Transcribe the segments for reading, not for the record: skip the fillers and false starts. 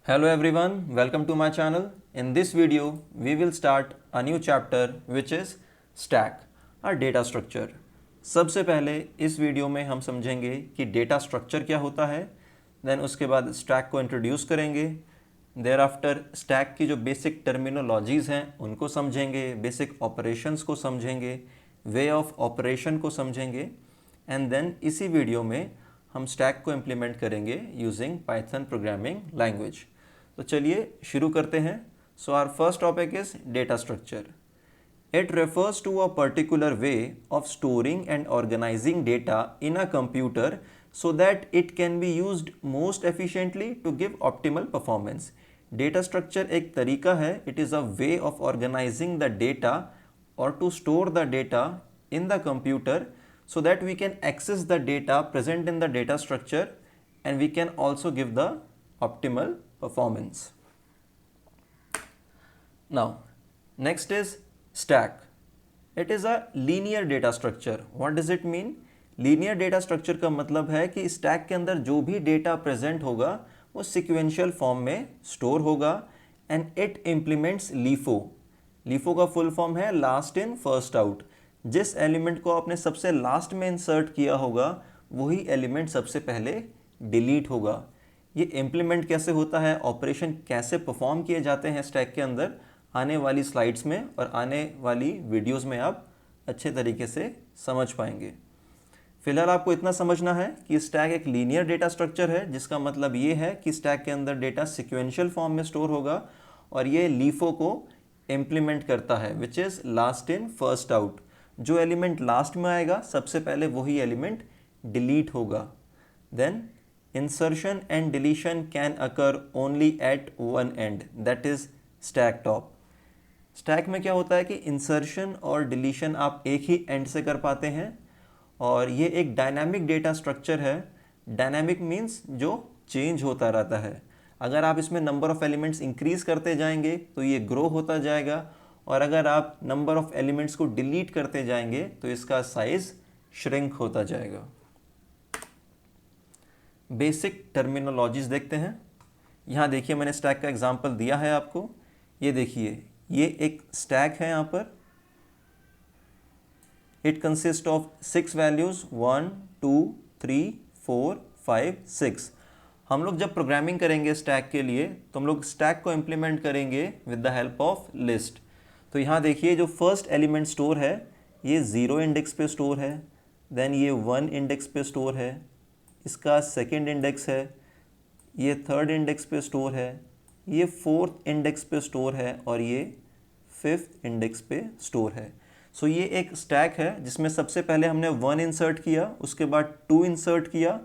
Hello everyone, welcome to my channel. In this video, we will start a new chapter which is stack, our data structure. सबसे पहले इस video में हम समझेंगे कि data structure क्या होता है, देन उसके बाद स्टैक को इंट्रोड्यूस करेंगे, देयर आफ्टर स्टैक की जो बेसिक टर्मिनोलॉजीज़ हैं उनको समझेंगे, बेसिक ऑपरेशंस को समझेंगे, वे ऑफ ऑपरेशन को समझेंगे एंड देन इसी वीडियो में हम स्टैक को इम्प्लीमेंट करेंगे यूजिंग पाइथन प्रोग्रामिंग लैंग्वेज। तो चलिए शुरू करते हैं। So our first topic is data structure. It refers to a particular way of storing and organizing data in a computer so that it can be used most efficiently to give optimal performance. Data structure एक तरीका है, it is a way of organizing the data or to store the data in the computer so that we can access the data present in the data structure and we can also give the optimal performance. Now, next is stack. It is a linear data structure. What does it mean? Linear data structure का मतलब है कि stack के अंदर जो भी data present होगा वो sequential form में store होगा and it implements LIFO. LIFO का full form है last in first out. जिस element को आपने सबसे last में insert किया होगा वही element सबसे पहले delete होगा। ये इम्प्लीमेंट कैसे होता है, ऑपरेशन कैसे परफॉर्म किए जाते हैं स्टैक के अंदर, आने वाली स्लाइड्स में और आने वाली वीडियोस में आप अच्छे तरीके से समझ पाएंगे। फिलहाल आपको इतना समझना है कि स्टैक एक लीनियर डेटा स्ट्रक्चर है, जिसका मतलब ये है कि स्टैक के अंदर डेटा सिक्वेंशियल फॉर्म में स्टोर होगा और ये लीफो को इम्प्लीमेंट करता है which is last in first out. जो एलिमेंट लास्ट में आएगा सबसे पहले वही एलिमेंट डिलीट होगा। Then insertion and deletion can occur only at one end, that is stack top. Stack में क्या होता है कि इंसर्शन और डिलीशन आप एक ही एंड से कर पाते हैं और ये एक डायनामिक डेटा स्ट्रक्चर है। डायनामिक मीन्स जो चेंज होता रहता है। अगर आप इसमें नंबर ऑफ एलिमेंट्स इंक्रीज करते जाएंगे तो ये ग्रो होता जाएगा और अगर आप नंबर ऑफ एलिमेंट्स को डिलीट करते जाएंगे तो इसका साइज श्रिंक होता जाएगा। बेसिक टर्मिनोलॉजीज देखते हैं। यहाँ देखिए मैंने स्टैक का एग्जांपल दिया है आपको। ये देखिए ये एक स्टैक है। यहाँ पर इट कंसिस्ट ऑफ 6 वैल्यूज 1 2 3 4 5 6। हम लोग जब प्रोग्रामिंग करेंगे स्टैक के लिए तो हम लोग स्टैक को इम्प्लीमेंट करेंगे with the help of list. तो यहाँ देखिए जो फर्स्ट एलिमेंट स्टोर है ये 0 इंडेक्स पे स्टोर है, देन ये 1 इंडेक्स पे स्टोर है, इसका सेकेंड इंडेक्स है, ये थर्ड इंडेक्स पे स्टोर है, ये फोर्थ इंडेक्स पे स्टोर है और ये फिफ्थ इंडेक्स पे स्टोर है। सो ये एक स्टैक है जिसमें सबसे पहले हमने 1 इंसर्ट किया, उसके बाद 2 इंसर्ट किया,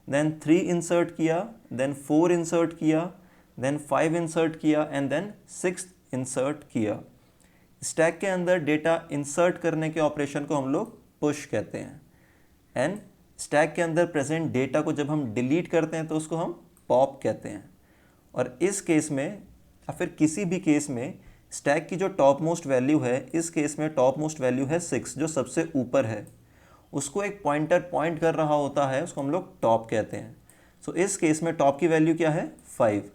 देन 3 इंसर्ट किया, देन 4 इंसर्ट किया, देन 5 इंसर्ट किया एंड देन 6 इंसर्ट किया। स्टैक के अंदर डेटा इंसर्ट करने के ऑपरेशन को हम लोग पुश कहते हैं एंड स्टैक के अंदर प्रेजेंट डेटा को जब हम डिलीट करते हैं तो उसको हम पॉप कहते हैं। और इस केस में या फिर किसी भी केस में स्टैक की जो टॉप मोस्ट वैल्यू है, इस केस में टॉप मोस्ट वैल्यू है 6 जो सबसे ऊपर है, उसको एक पॉइंटर पॉइंट कर रहा होता है, उसको हम लोग टॉप कहते हैं। सो इस केस में टॉप की वैल्यू क्या है 5।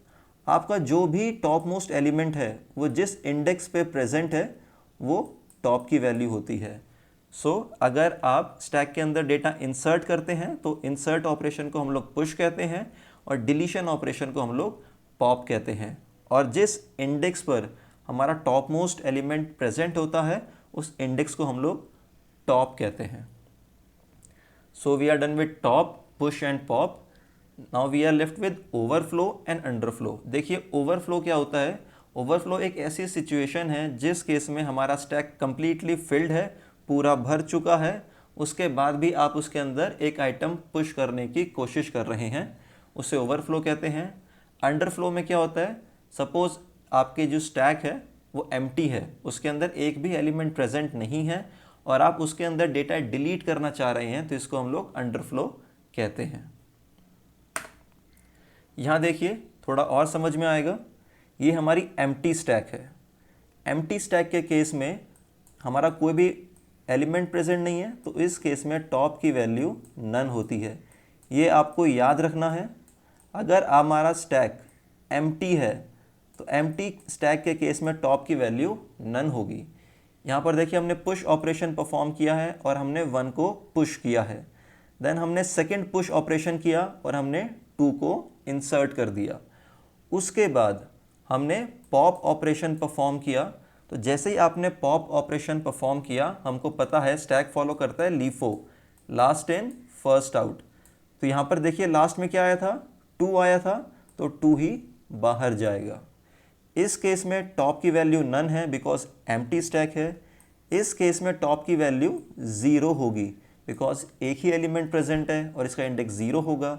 आपका जो भी टॉप मोस्ट एलिमेंट है वो जिस इंडेक्स पे प्रेजेंट है वो टॉप की वैल्यू होती है। सो अगर आप स्टैक के अंदर डेटा इंसर्ट करते हैं तो इंसर्ट ऑपरेशन को हम लोग पुश कहते हैं और डिलीशन ऑपरेशन को हम लोग पॉप कहते हैं। और जिस इंडेक्स पर हमारा टॉप मोस्ट एलिमेंट प्रेजेंट होता है उस इंडेक्स को हम लोग टॉप कहते हैं। So we are done with top, push and pop. Now we are left with overflow and underflow. देखिए ओवरफ्लो क्या होता है। ओवरफ्लो एक ऐसी सिचुएशन है जिस केस में हमारा स्टैक कंप्लीटली फिल्ड है, पूरा भर चुका है, उसके बाद भी आप उसके अंदर एक आइटम पुश करने की कोशिश कर रहे हैं, उसे ओवरफ्लो कहते हैं। अंडरफ्लो में क्या होता है, सपोज आपके जो स्टैक है वो एम्प्टी है, उसके अंदर एक भी एलिमेंट प्रेजेंट नहीं है और आप उसके अंदर डेटा डिलीट करना चाह रहे हैं तो इसको हम लोग अंडरफ्लो कहते हैं। यहाँ देखिए थोड़ा और समझ में आएगा। ये हमारी एम्प्टी स्टैक है। एम्प्टी स्टैक के केस में हमारा कोई भी एलिमेंट प्रेजेंट नहीं है तो इस केस में टॉप की वैल्यू नन होती है। ये आपको याद रखना है। अगर हमारा स्टैक एम्प्टी है, तो एम्प्टी स्टैक के केस में टॉप की वैल्यू नन होगी। यहाँ पर देखिए हमने पुश ऑपरेशन परफॉर्म किया है और हमने 1 को पुश किया है। देन हमने सेकंड पुश ऑपरेशन किया और हमने 2 को इंसर्ट कर दिया। उसके बाद हमने पॉप ऑपरेशन परफॉर्म किया। तो जैसे ही आपने पॉप ऑपरेशन परफॉर्म किया, हमको पता है स्टैक फॉलो करता है LIFO, last in first out. तो यहाँ पर देखिए लास्ट में क्या आया था, 2 आया था, तो 2 ही बाहर जाएगा। इस केस में टॉप की वैल्यू नन है बिकॉज एम्प्टी स्टैक है। इस केस में टॉप की वैल्यू 0 होगी बिकॉज एक ही एलिमेंट प्रेजेंट है और इसका इंडेक्स 0 होगा।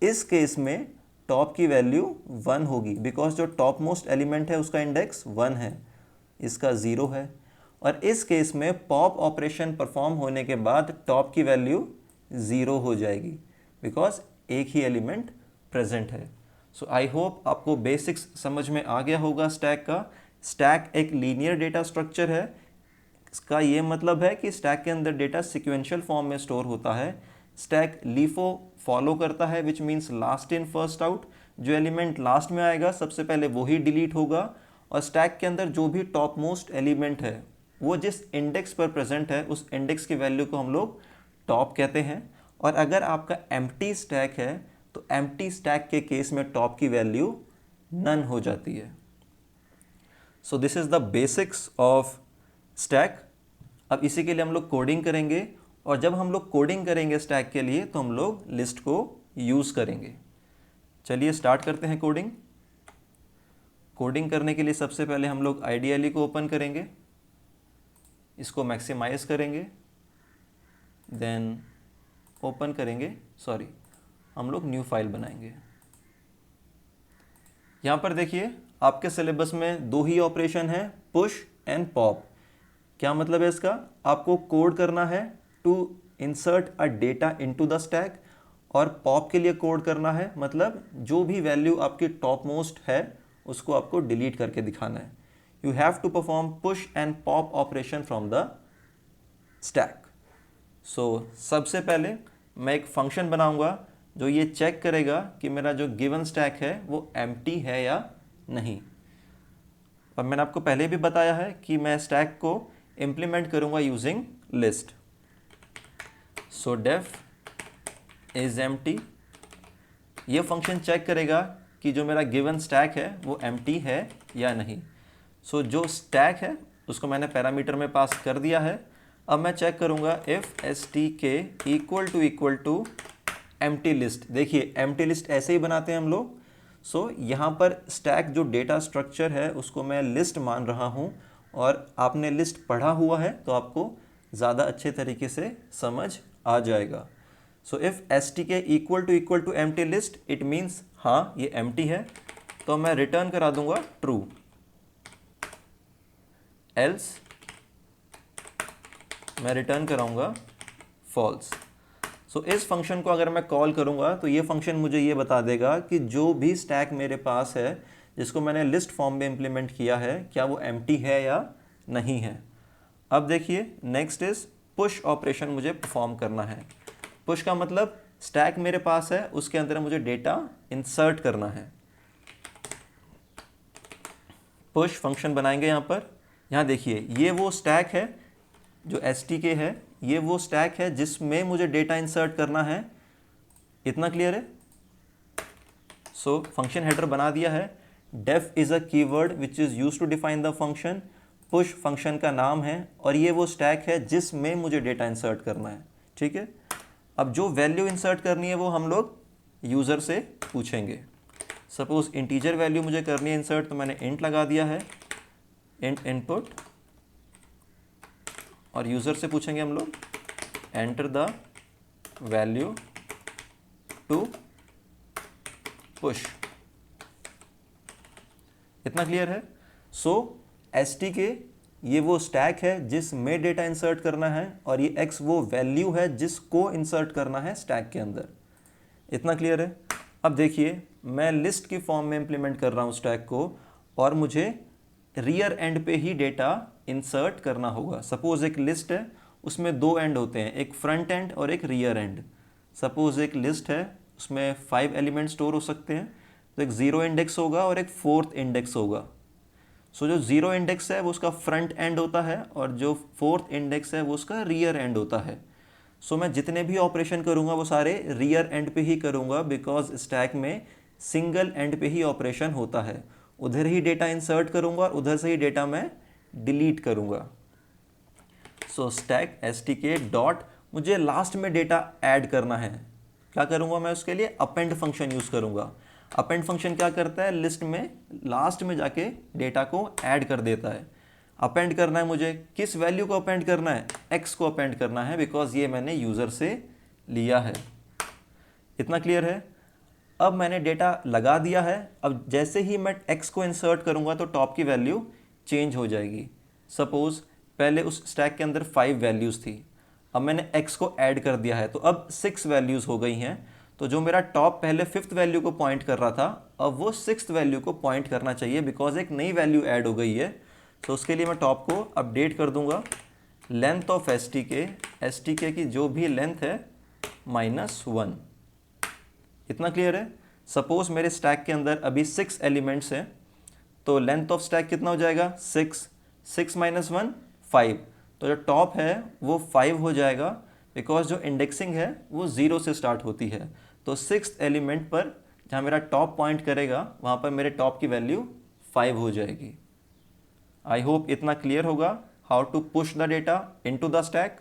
इस केस में टॉप की वैल्यू 1 होगी बिकॉज जो टॉप मोस्ट एलिमेंट है उसका इंडेक्स 1 है, इसका 0 है। और इस केस में पॉप ऑपरेशन परफॉर्म होने के बाद टॉप की वैल्यू 0 हो जाएगी बिकॉज एक ही एलिमेंट प्रेजेंट है। सो आई होप आपको बेसिक्स समझ में आ गया होगा स्टैक का। स्टैक एक लीनियर डेटा स्ट्रक्चर है। इसका ये मतलब है कि स्टैक के अंदर डेटा सिक्वेंशियल फॉर्म में स्टोर होता है। स्टैक लीफो फॉलो करता है which means last in first out. जो एलिमेंट लास्ट में आएगा सबसे पहले वो ही डिलीट होगा। और स्टैक के अंदर जो भी टॉप मोस्ट एलिमेंट है वो जिस इंडेक्स पर प्रेजेंट है उस इंडेक्स की वैल्यू को हम लोग टॉप कहते हैं। और अगर आपका एम्प्टी स्टैक है तो एम्प्टी स्टैक के केस में टॉप की वैल्यू नन हो जाती है। So this is the basics of stack. अब इसी के लिए हम लोग कोडिंग करेंगे और जब हम लोग कोडिंग करेंगे स्टैक के लिए तो हम लोग लिस्ट को यूज़ करेंगे। चलिए स्टार्ट करते हैं कोडिंग। कोडिंग करने के लिए सबसे पहले हम लोग IDLE को ओपन करेंगे, इसको मैक्सिमाइज करेंगे, देन ओपन करेंगे, हम लोग न्यू फाइल बनाएंगे। यहाँ पर देखिए आपके सिलेबस में 2 ही ऑपरेशन है, पुश एंड पॉप। क्या मतलब है इसका, आपको कोड करना है to insert a data into the stack और पॉप के लिए कोड करना है, मतलब जो भी वैल्यू आपकी टॉप मोस्ट है उसको आपको डिलीट करके दिखाना है। You have to perform push and pop operation from the stack. So सबसे पहले मैं एक फंक्शन बनाऊंगा जो ये चेक करेगा कि मेरा जो गिवन स्टैक है वो एम्प्टी है या नहीं। और मैंने आपको पहले भी बताया है कि मैं स्टैक को इम्प्लीमेंट करूंगा using list. So def is empty, ये फंक्शन चेक करेगा कि जो मेरा गिवन स्टैक है वो एम्प्टी है या नहीं। सो जो स्टैक है उसको मैंने पैरामीटर में पास कर दिया है। अब मैं चेक करूंगा if stk equal to empty list. देखिए एम्प्टी लिस्ट ऐसे ही बनाते हैं हम लोग। सो यहाँ पर स्टैक जो डेटा स्ट्रक्चर है उसको मैं लिस्ट मान रहा हूँ और आपने लिस्ट पढ़ा हुआ है तो आपको ज़्यादा अच्छे तरीके से समझ आ जाएगा। So if stk equal to empty list it means हाँ ये एम्प्टी है, तो मैं रिटर्न करा दूंगा ट्रू, एल्स मैं रिटर्न कराऊंगा फॉल्स। सो इस फंक्शन को अगर मैं कॉल करूंगा तो ये फंक्शन मुझे ये बता देगा कि जो भी स्टैक मेरे पास है जिसको मैंने लिस्ट फॉर्म में इंप्लीमेंट किया है क्या वो एम्प्टी है या नहीं है। अब देखिए नेक्स्ट इज पुश ऑपरेशन मुझे परफॉर्म करना है। पुश का मतलब स्टैक मेरे पास है उसके अंदर मुझे डेटा इंसर्ट करना है। पुश फंक्शन बनाएंगे यहाँ पर। यहाँ देखिए ये वो स्टैक है जो stk है, ये वो स्टैक है जिसमें मुझे डेटा इंसर्ट करना है। इतना क्लियर है। सो फंक्शन हेडर बना दिया है। Def is a keyword which is used to define the function. Push function का नाम है और ये वो स्टैक है जिसमें मुझे डेटा इंसर्ट करना है। ठीक है, अब जो वैल्यू इंसर्ट करनी है वो हम लोग यूज़र से पूछेंगे। सपोज इंटीजर वैल्यू मुझे करनी है इंसर्ट, तो मैंने इंट लगा दिया है, इंट इनपुट, और यूज़र से पूछेंगे हम लोग enter the value to push. इतना क्लियर है। सो stk ये वो स्टैक है जिसमें डेटा इंसर्ट करना है और ये x वो वैल्यू है जिसको इंसर्ट करना है स्टैक के अंदर। इतना क्लियर है। अब देखिए मैं लिस्ट की फॉर्म में इंप्लीमेंट कर रहा हूँ स्टैक को और मुझे रियर एंड पे ही डेटा इंसर्ट करना होगा। सपोज एक लिस्ट है उसमें 2 एंड होते हैं, एक फ्रंट एंड और एक रियर एंड। सपोज एक लिस्ट है उसमें 5 एलिमेंट स्टोर हो सकते हैं, तो एक ज़ीरो इंडेक्स होगा और एक फोर्थ इंडेक्स होगा। सो जो ज़ीरो इंडेक्स है वो उसका फ्रंट एंड होता है और जो फोर्थ इंडेक्स है वो उसका रियर एंड होता है। सो मैं जितने भी ऑपरेशन करूँगा वो सारे रियर एंड पे ही करूँगा, बिकॉज स्टैक में सिंगल एंड पे ही ऑपरेशन होता है। उधर ही डेटा इंसर्ट करूँगा और उधर से ही डेटा मैं डिलीट करूँगा। सो स्टैक stk डॉट, मुझे लास्ट में डेटा ऐड करना है। क्या करूँगा मैं उसके लिए? अपेंड फंक्शन यूज़ करूँगा। अपेंड फंक्शन क्या करता है? लिस्ट में लास्ट में जाके डेटा को ऐड कर देता है। अपेंड करना है मुझे, किस वैल्यू को अपेंड करना है? x को अपेंड करना है, बिकॉज ये मैंने यूज़र से लिया है। इतना क्लियर है? अब मैंने डेटा लगा दिया है। अब जैसे ही मैं x को इंसर्ट करूँगा तो टॉप की वैल्यू चेंज हो जाएगी। सपोज़ पहले उस स्टैक के अंदर 5 वैल्यूज़ थी, अब मैंने x को ऐड कर दिया है तो अब 6 वैल्यूज़ हो गई हैं। तो जो मेरा टॉप पहले 5th वैल्यू को पॉइंट कर रहा था, अब वो 6th वैल्यू को पॉइंट करना चाहिए, बिकॉज एक नई वैल्यू ऐड हो गई है। तो उसके लिए मैं टॉप को अपडेट कर दूंगा, लेंथ ऑफ stk की जो भी लेंथ है -1। इतना क्लियर है? सपोज मेरे स्टैक के अंदर अभी 6 एलिमेंट्स हैं, तो लेंथ ऑफ स्टैक कितना हो जाएगा? 6 -1 5। तो जो टॉप है वो 5 हो जाएगा, बिकॉज जो इंडेक्सिंग है वो 0 से स्टार्ट होती है। तो 6th एलिमेंट पर जहाँ मेरा टॉप पॉइंट करेगा वहाँ पर मेरे टॉप की वैल्यू 5 हो जाएगी। आई होप इतना क्लियर होगा how to push the data into the stack.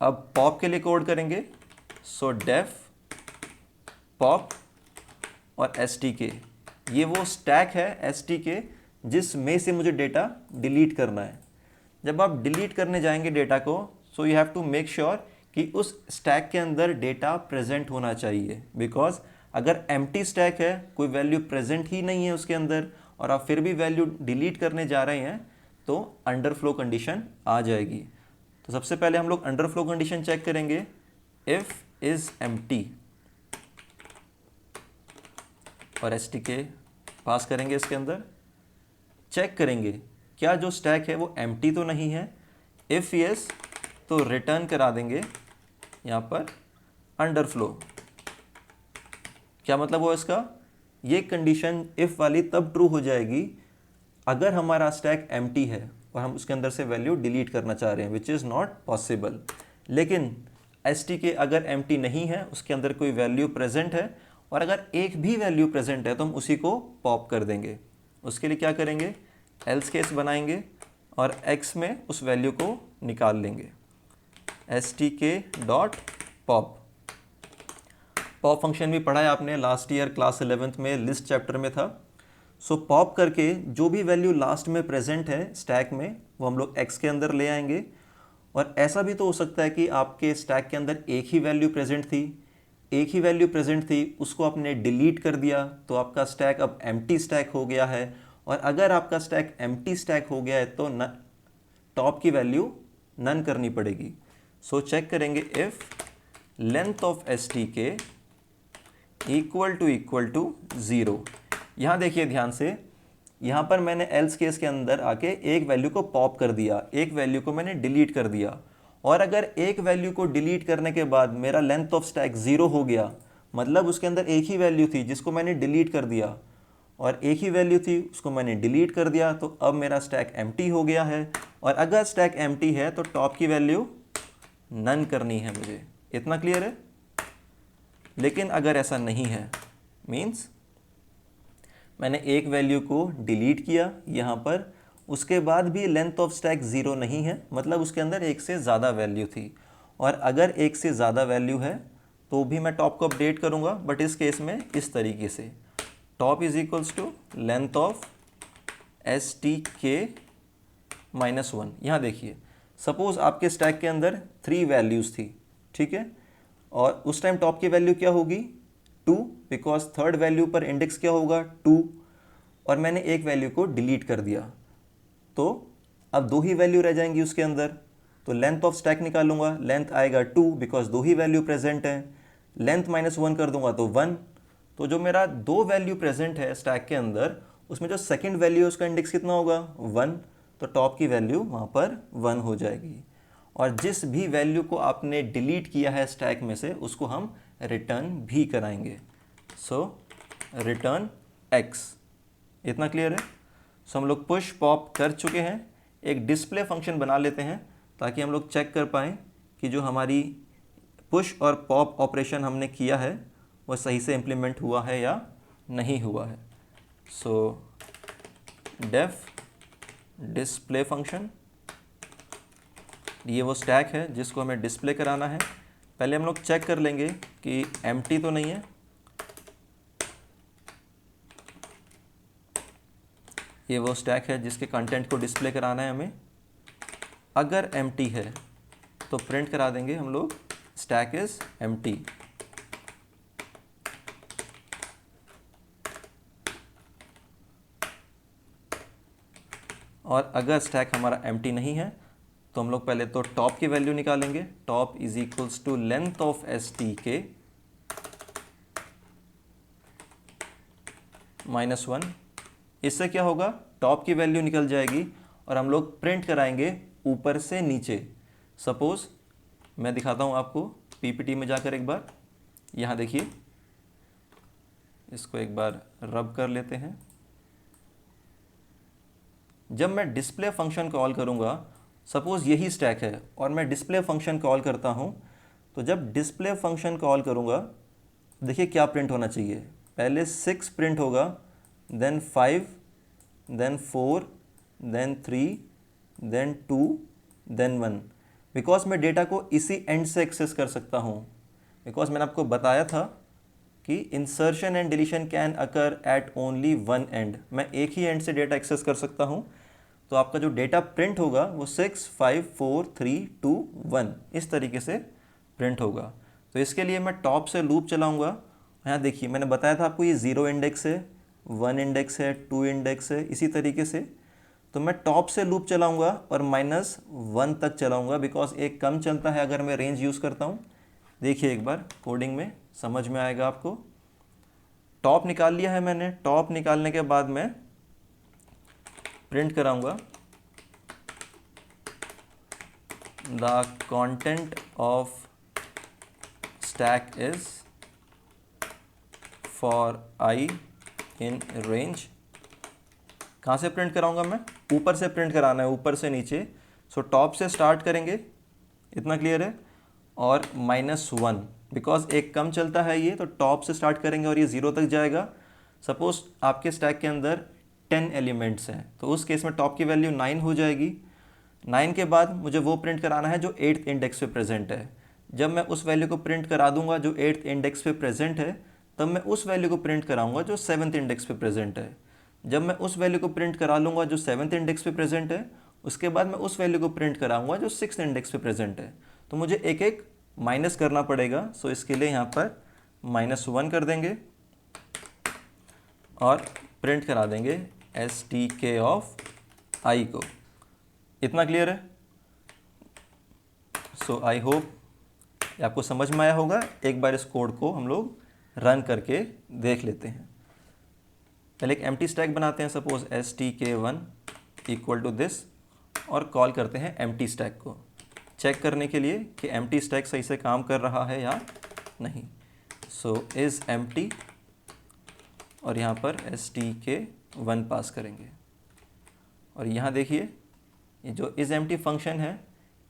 अब पॉप के लिए कोड करेंगे। सो डेफ पॉप और stk, ये वो स्टैक है stk जिस में से मुझे डेटा डिलीट करना है। जब आप डिलीट करने जाएंगे डेटा को, so you have to make sure कि उस स्टैक के अंदर डेटा प्रेजेंट होना चाहिए, बिकॉज अगर एम्प्टी स्टैक है, कोई वैल्यू प्रेजेंट ही नहीं है उसके अंदर, और आप फिर भी वैल्यू डिलीट करने जा रहे हैं तो अंडरफ्लो कंडीशन आ जाएगी। तो सबसे पहले हम लोग अंडरफ्लो कंडीशन चेक करेंगे। इफ इज एम्प्टी और stk पास करेंगे, इसके अंदर चेक करेंगे क्या जो स्टैक है वो एम्प्टी तो नहीं है। इफ़ यस तो रिटर्न करा देंगे यहाँ पर अंडरफ्लो। क्या मतलब हुआ इसका? ये कंडीशन इफ़ वाली तब ट्रू हो जाएगी अगर हमारा स्टैक एम्प्टी है और हम उसके अंदर से वैल्यू डिलीट करना चाह रहे हैं, विच इज़ नॉट पॉसिबल। लेकिन stk अगर एम्प्टी नहीं है, उसके अंदर कोई वैल्यू प्रेजेंट है, और अगर एक भी वैल्यू प्रेजेंट है तो हम उसी को पॉप कर देंगे। उसके लिए क्या करेंगे? एल्स केस बनाएंगे और x में उस वैल्यू को निकाल लेंगे। stk dot pop. Pop function भी पढ़ा है आपने लास्ट ईयर क्लास 11th में, लिस्ट चैप्टर में था। सो पॉप करके जो भी वैल्यू लास्ट में प्रेजेंट है स्टैक में वो हम लोग x के अंदर ले आएंगे। और ऐसा भी तो हो सकता है कि आपके स्टैक के अंदर एक ही वैल्यू प्रेजेंट थी, उसको आपने डिलीट कर दिया, तो आपका स्टैक अब एम्प्टी स्टैक हो गया है। और अगर आपका स्टैक एम्प्टी स्टैक हो गया है तो टॉप की वैल्यू नन करनी पड़ेगी। सो चेक करेंगे if length of stk equal to 0। यहाँ देखिए ध्यान से, यहाँ पर मैंने एल्स केस के अंदर आके एक वैल्यू को पॉप कर दिया, एक वैल्यू को मैंने डिलीट कर दिया। और अगर एक वैल्यू को डिलीट करने के बाद मेरा लेंथ ऑफ स्टैक 0 हो गया, मतलब उसके अंदर एक ही वैल्यू थी जिसको मैंने डिलीट कर दिया, और एक ही वैल्यू थी उसको मैंने डिलीट कर दिया, तो अब मेरा स्टैक एम्प्टी हो गया है। और अगर स्टैक एम्प्टी है तो टॉप की वैल्यू नन करनी है मुझे। इतना क्लियर है? लेकिन अगर ऐसा नहीं है, मीन्स मैंने एक वैल्यू को डिलीट किया यहाँ पर, उसके बाद भी लेंथ ऑफ स्टैक 0 नहीं है, मतलब उसके अंदर एक से ज़्यादा वैल्यू थी। और अगर एक से ज़्यादा वैल्यू है तो भी मैं टॉप को अपडेट करूँगा, बट इस केस में इस तरीके से, top is equals to length of stk -1। यहाँ देखिए, सपोज आपके स्टैक के अंदर 3 वैल्यूज़ थी, ठीक है, और उस टाइम टॉप की वैल्यू क्या होगी? 2, बिकॉज थर्ड वैल्यू पर इंडेक्स क्या होगा? 2। और मैंने एक वैल्यू को डिलीट कर दिया, तो अब 2 ही वैल्यू रह जाएंगी उसके अंदर। तो लेंथ ऑफ स्टैक निकालूंगा, लेंथ आएगा 2, बिकॉज 2 ही वैल्यू प्रेजेंट है। लेंथ -1 कर दूंगा तो 1। तो जो मेरा 2 वैल्यू प्रेजेंट है स्टैक के अंदर, उसमें जो सेकंड वैल्यू है उसका इंडेक्स कितना होगा? 1। तो टॉप की वैल्यू वहाँ पर 1 हो जाएगी। और जिस भी वैल्यू को आपने डिलीट किया है स्टैक में से, उसको हम रिटर्न भी कराएंगे। सो रिटर्न x। इतना क्लियर है? सो हम लोग पुश पॉप कर चुके हैं। एक डिस्प्ले फंक्शन बना लेते हैं ताकि हम लोग चेक कर पाएँ कि जो हमारी पुश और पॉप ऑपरेशन हमने किया है वो सही से इम्प्लीमेंट हुआ है या नहीं हुआ है। सो डेफ डिस्प्ले फंक्शन, ये वो स्टैक है जिसको हमें डिस्प्ले कराना है। पहले हम लोग चेक कर लेंगे कि एम्प्टी तो नहीं है। ये वो स्टैक है जिसके कंटेंट को डिस्प्ले कराना है हमें। अगर एम्प्टी है तो प्रिंट करा देंगे हम लोग स्टैक इज एम्प्टी। और अगर स्टैक हमारा एम्प्टी नहीं है तो हम लोग पहले तो टॉप की वैल्यू निकालेंगे। Top is equals to length of S T K -1। इससे क्या होगा, टॉप की वैल्यू निकल जाएगी और हम लोग प्रिंट कराएंगे ऊपर से नीचे। सपोज मैं दिखाता हूँ आपको पीपीटी में जाकर एक बार। यहाँ देखिए, इसको एक बार रब कर लेते हैं। जब मैं डिस्प्ले फंक्शन कॉल करूँगा, सपोज़ यही स्टैक है और मैं डिस्प्ले फंक्शन कॉल करता हूँ, तो जब डिस्प्ले फंक्शन कॉल करूँगा देखिए क्या प्रिंट होना चाहिए। पहले 6 प्रिंट होगा, then 5, then 4, then 3, then 2, then 1। Because मैं डेटा को इसी एंड से एक्सेस कर सकता हूँ। बिकॉज मैंने आपको बताया था कि insertion and deletion can occur at only one and. मैं एक ही एंड से डेटा एक्सेस कर सकता हूँ। तो आपका जो डेटा प्रिंट होगा वो 6, 5, 4, 3, 2, 1 इस तरीके से प्रिंट होगा। तो इसके लिए मैं टॉप से लूप चलाऊँगा। यहाँ देखिए मैंने बताया था आपको ये 0 इंडेक्स है, 1 इंडेक्स है, 2 इंडेक्स है, इसी तरीके से। तो मैं टॉप से लूप चलाऊँगा और -1 तक चलाऊँगा, बिकॉज एक कम चलता है अगर मैं रेंज यूज़ करता हूँ। देखिए एक बार कोडिंग में समझ में आएगा आपको। टॉप निकाल लिया है मैंने। टॉप निकालने के बाद मैं प्रिंट कराऊंगा the content of stack is for I in range. कहाँ से प्रिंट कराऊंगा मैं? ऊपर से प्रिंट कराना है, ऊपर से नीचे। सो टॉप से स्टार्ट करेंगे, इतना क्लियर है। और -1 बिकॉज एक कम चलता है ये, तो टॉप से स्टार्ट करेंगे और ये 0 तक जाएगा। सपोज आपके स्टैक के अंदर 10 एलिमेंट्स हैं, तो उस केस में टॉप की वैल्यू 9 हो जाएगी। 9 के बाद मुझे वो प्रिंट कराना है जो 8th इंडेक्स पे प्रेजेंट है। जब मैं उस वैल्यू को प्रिंट करा दूंगा जो 8th इंडेक्स पे प्रेजेंट है, तब मैं उस वैल्यू को प्रिंट कराऊंगा जो 7th इंडेक्स पे प्रेजेंट है। जब मैं उस वैल्यू को प्रिंट करा लूँगा जो 7th इंडेक्स पे प्रेजेंट है, उसके बाद मैं उस वैल्यू को प्रिंट कराऊंगा जो 6th इंडेक्स पे प्रेजेंट है। तो मुझे एक एक माइनस करना पड़ेगा। सो इसके लिए यहाँ पर -1 कर देंगे और प्रिंट करा देंगे STK ऑफ आई को। इतना क्लियर है? सो आई होप आपको समझ में आया होगा। एक बार इस कोड को हम लोग रन करके देख लेते हैं। पहले एक एम्प्टी स्टैक बनाते हैं, suppose STK1 equal to this, और कॉल करते हैं एम्प्टी स्टैक को चेक करने के लिए कि एम्प्टी स्टैक सही से काम कर रहा है या नहीं। सो इज़ एम्प्टी और यहाँ पर STK1 पास करेंगे। और यहाँ देखिए ये जो इज़ एम्प्टी फंक्शन है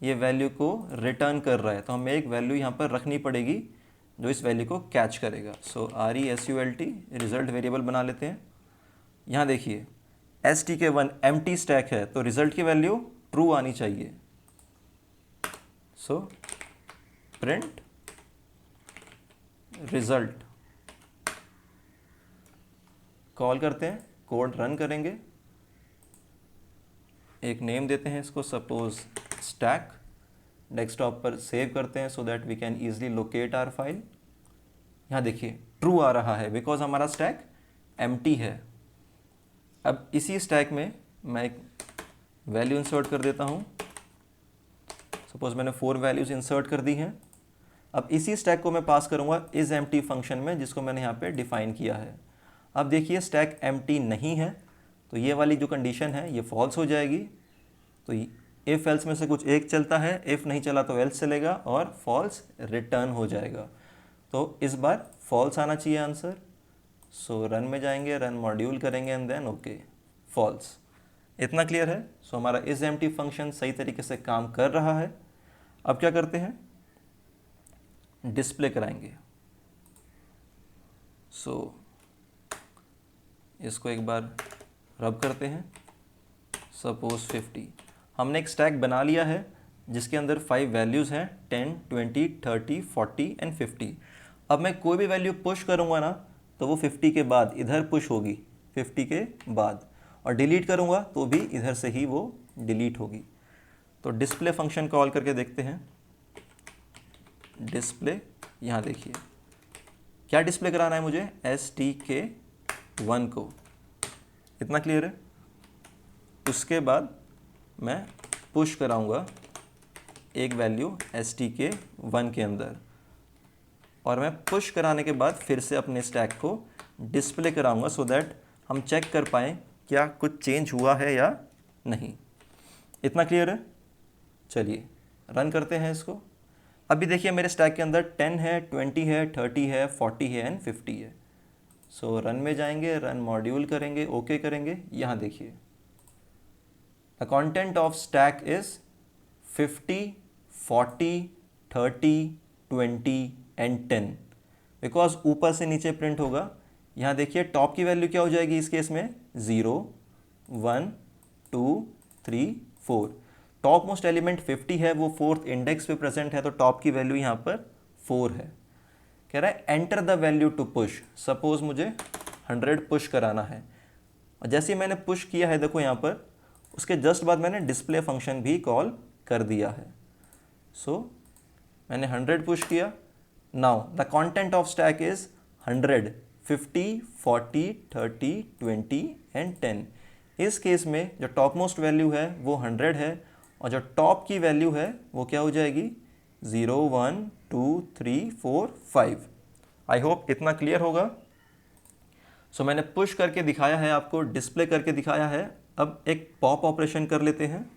ये वैल्यू को रिटर्न कर रहा है, तो हमें एक वैल्यू यहाँ पर रखनी पड़ेगी जो इस वैल्यू को कैच करेगा। सो RESULT रिजल्ट वेरिएबल बना लेते हैं। यहाँ देखिए STK1 एम्प्टी स्टैक है तो रिजल्ट की वैल्यू ट्रू आनी चाहिए। सो प्रिंट रिजल्ट कॉल करते हैं, कोड रन करेंगे, एक नेम देते हैं इसको, सपोज स्टैक। डेस्कटॉप पर सेव करते हैं so that we can easily locate our file. यहाँ देखिए ट्रू आ रहा है बिकॉज हमारा स्टैक एम्प्टी है। अब इसी स्टैक में मैं एक वैल्यू इंसर्ट कर देता हूँ। सपोज मैंने 4 वैल्यूज़ इंसर्ट कर दी हैं। अब इसी स्टैक को मैं पास करूँगा इज़ एम्प्टी फंक्शन में, जिसको मैंने यहाँ पे डिफ़ाइन किया है। अब देखिए स्टैक एम्प्टी नहीं है तो ये वाली जो कंडीशन है ये फॉल्स हो जाएगी। तो इफ़ एल्स में से कुछ एक चलता है, इफ़ नहीं चला तो एल्स चलेगा और फॉल्स रिटर्न हो जाएगा। तो इस बार फॉल्स आना चाहिए आंसर। सो रन में जाएंगे, रन मॉड्यूल करेंगे एंड देन ओके, फॉल्स। इतना क्लियर है? सो हमारा इज एम्प्टी फंक्शन सही तरीके से काम कर रहा है। अब क्या करते हैं, डिस्प्ले कराएंगे। सो इसको एक बार रब करते हैं। सपोज 50, हमने एक स्टैक बना लिया है जिसके अंदर 5 वैल्यूज़ हैं, 10, 20, 30, 40 एंड 50। अब मैं कोई भी वैल्यू पुश करूँगा ना तो वो 50 के बाद इधर पुश होगी, 50 के बाद, और डिलीट करूँगा तो भी इधर से ही वो डिलीट होगी। तो डिस्प्ले फंक्शन कॉल करके देखते हैं। डिस्प्ले, यहाँ देखिए क्या डिस्प्ले कराना है मुझे, STK1 को। इतना क्लियर है? उसके बाद मैं पुश कराऊंगा एक वैल्यू STK1 के अंदर, और मैं पुश कराने के बाद फिर से अपने स्टैक को डिस्प्ले कराऊंगा सो दैट हम चेक कर पाएँ क्या कुछ चेंज हुआ है या नहीं। इतना क्लियर है? चलिए रन करते हैं इसको। अभी देखिए मेरे स्टैक के अंदर 10 है, 20 है, 30 है, 40 है एंड 50 है। सो रन में जाएंगे, रन मॉड्यूल करेंगे, ओके करेंगे। यहाँ देखिए the content of stack is 50, 40, 30, 20 and 10, because ऊपर से नीचे प्रिंट होगा। यहाँ देखिए टॉप की वैल्यू क्या हो जाएगी इस केस में, 0, 1, 2, 3, 4। टॉप मोस्ट एलिमेंट 50 है, वो 4th इंडेक्स पे प्रेजेंट है, तो टॉप की वैल्यू यहाँ पर 4 है। कह रहा है enter the value to push. Suppose मुझे 100 पुश कराना है, और जैसे ही मैंने पुश किया है देखो यहाँ पर, उसके जस्ट बाद मैंने डिस्प्ले फंक्शन भी कॉल कर दिया है। सो मैंने 100 पुश किया। Now the content of stack is 100, 50, 40, 30, 20 and 10। इस केस में जो टॉप मोस्ट वैल्यू है वो 100 है, और जो टॉप की वैल्यू है वो क्या हो जाएगी, 0, 1, 2, 3, 4, 5। आई होप इतना क्लियर होगा। सो मैंने पुश करके दिखाया है आपको, डिस्प्ले करके दिखाया है। अब एक पॉप ऑपरेशन कर लेते हैं।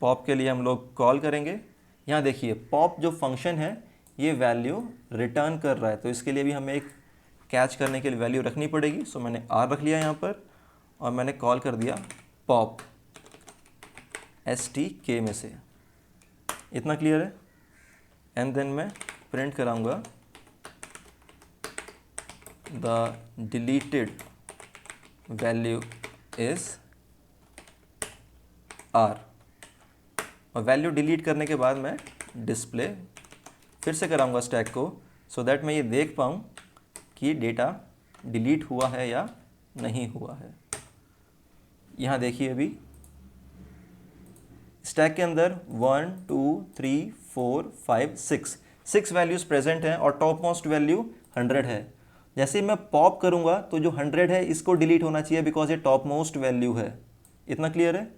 पॉप के लिए हम लोग कॉल करेंगे। यहाँ देखिए पॉप जो फंक्शन है ये वैल्यू रिटर्न कर रहा है, तो इसके लिए भी हमें एक कैच करने के लिए वैल्यू रखनी पड़ेगी। सो मैंने R रख लिया यहाँ पर, और मैंने कॉल कर दिया पॉप STK में से। इतना क्लियर है? एंड देन मैं प्रिंट कराऊंगा the deleted value is R, और वैल्यू डिलीट करने के बाद मैं डिस्प्ले फिर से कराऊंगा स्टैक को, सो दैट मैं ये देख पाऊँ कि डेटा डिलीट हुआ है या नहीं हुआ है। यहाँ देखिए अभी स्टैक के अंदर 1, 2, 3, 4, 5, 6 वैल्यूज़ प्रेजेंट हैं, और टॉप मोस्ट वैल्यू 100 है। जैसे ही मैं पॉप करूँगा तो जो 100 है इसको डिलीट होना चाहिए, बिकॉज ये टॉप मोस्ट वैल्यू है। इतना क्लियर है?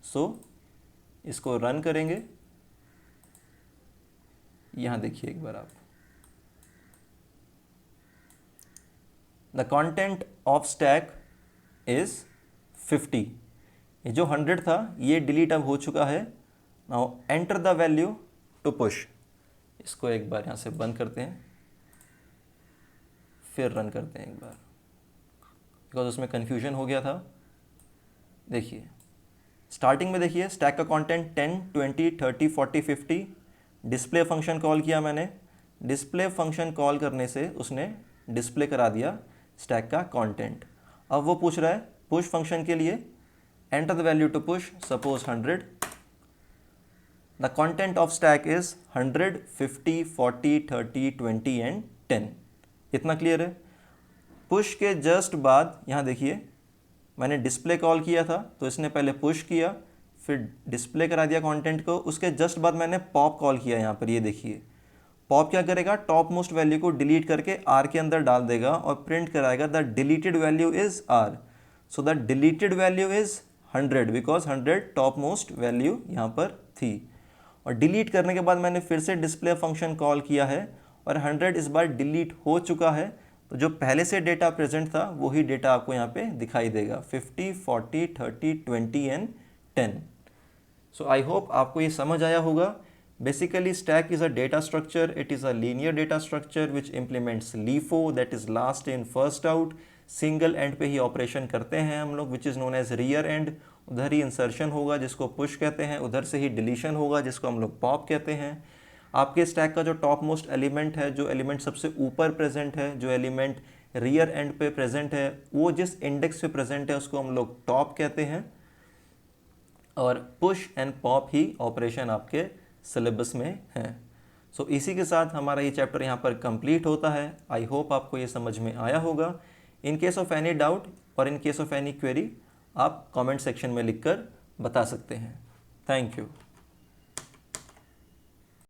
सो इसको रन करेंगे। यहाँ देखिए एक बार आप, the content of stack is 50। ये जो 100 था ये डिलीट अब हो चुका है। Now enter the value to push. इसको एक बार यहाँ से बंद करते हैं, फिर रन करते हैं एक बार, बिकॉज उसमें कन्फ्यूजन हो गया था। देखिए स्टार्टिंग में देखिए स्टैक का कंटेंट 10, 20, 30, 40, 50। डिस्प्ले फंक्शन कॉल किया मैंने। डिस्प्ले फंक्शन कॉल करने से उसने डिस्प्ले करा दिया स्टैक का कंटेंट। अब वो पूछ रहा है पुश फंक्शन के लिए enter the value to push, suppose 100। The content of stack is 100, 50, 40, 30, 20 and 10। इतना क्लियर है? पुश के जस्ट बाद यहाँ देखिए मैंने डिस्प्ले कॉल किया था, तो इसने पहले पुश किया, फिर डिस्प्ले करा दिया कंटेंट को। उसके जस्ट बाद मैंने पॉप कॉल किया। यहाँ पर ये देखिए पॉप क्या करेगा, टॉप मोस्ट वैल्यू को डिलीट करके R के अंदर डाल देगा और प्रिंट कराएगा the deleted value is R। So the deleted value is 100, because 100 top most value यहाँ पर थी। और डिलीट करने के बाद मैंने फिर से डिस्प्ले फंक्शन कॉल किया है, और 100 इस बार डिलीट हो चुका है। तो जो पहले से डेटा प्रेजेंट था वही डेटा आपको यहाँ पे दिखाई देगा, 50, 40, 30, 20 एंड 10। सो आई होप आपको ये समझ आया होगा Basically stack is a data structure. It is a linear data structure which implements LIFO, that is last in first out. Single end पे ही ऑपरेशन करते हैं हम लोग, which is known as rear end. उधर ही इंसर्शन होगा जिसको पुश कहते हैं, उधर से ही डिलीशन होगा जिसको हम लोग पॉप कहते हैं. आपके स्टैक का जो टॉप मोस्ट एलिमेंट है, जो एलिमेंट सबसे ऊपर प्रेजेंट है, जो एलिमेंट रियर एंड पे प्रेजेंट है, वो जिस इंडेक्स पे प्रेजेंट है उसको हम लोग टॉप कहते हैं. और push and pop he operation आपके सिलेबस में है. सो इसी के साथ हमारा ये चैप्टर यहाँ पर कंप्लीट होता है. आई होप आपको ये समझ में आया होगा. In case of any doubt और in case of any query आप कमेंट सेक्शन में लिखकर बता सकते हैं. Thank you.